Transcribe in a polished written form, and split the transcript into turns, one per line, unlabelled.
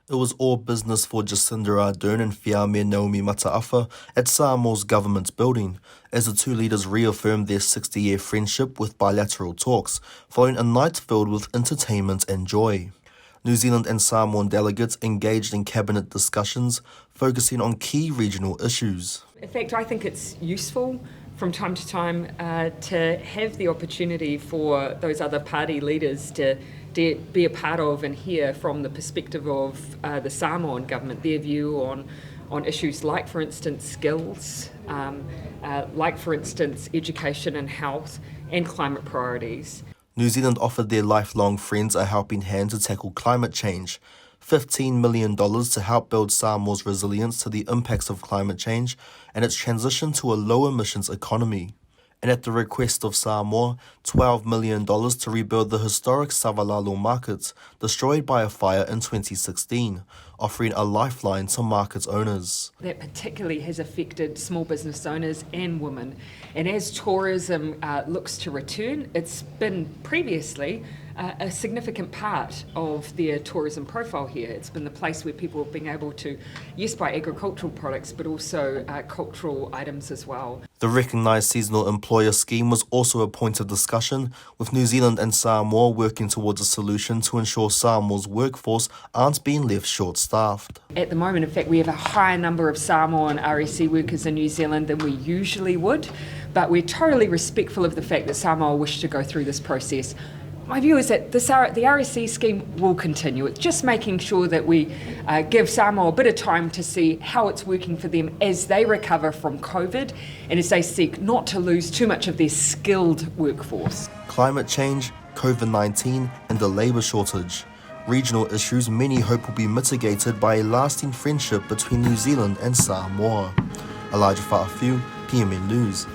It was all business for Jacinda Ardern and Fiame Naomi Mataafa at Samoa's government building, as the two leaders reaffirmed their 60-year friendship with bilateral talks, following a night filled with entertainment and joy. New Zealand and Samoan delegates engaged in cabinet discussions, focusing on key regional issues.
In fact, I think it's useful from time to time to have the opportunity for those other party leaders to be a part of and hear from the perspective of the Samoan government, their view on issues like, for instance, skills, like, for instance, education and health and climate priorities.
New Zealand offered their lifelong friends a helping hand to tackle climate change, $15 million to help build Samoa's resilience to the impacts of climate change and its transition to a low-emissions economy. And at the request of Samoa, $12 million to rebuild the historic Savalalo market, destroyed by a fire in 2016, offering a lifeline to market owners.
That particularly has affected small business owners and women. And as tourism looks to return, it's been previously a significant part of their tourism profile here. It's been the place where people have been able to, yes, buy agricultural products, but also cultural items as well.
The recognised seasonal employer scheme was also a point of discussion, with New Zealand and Samoa working towards a solution to ensure Samoa's workforce aren't being left short-staffed.
At the moment, in fact, we have a higher number of Samoan RSE workers in New Zealand than we usually would, but we're totally respectful of the fact that Samoa wish to go through this process. My view is that the RSE scheme will continue. It's just making sure that we give Samoa a bit of time to see how it's working for them as they recover from COVID and as they seek not to lose too much of their skilled workforce.
Climate change, COVID-19 and the labour shortage. Regional issues many hope will be mitigated by a lasting friendship between New Zealand and Samoa. Elijah Fa'afiu, PMN News.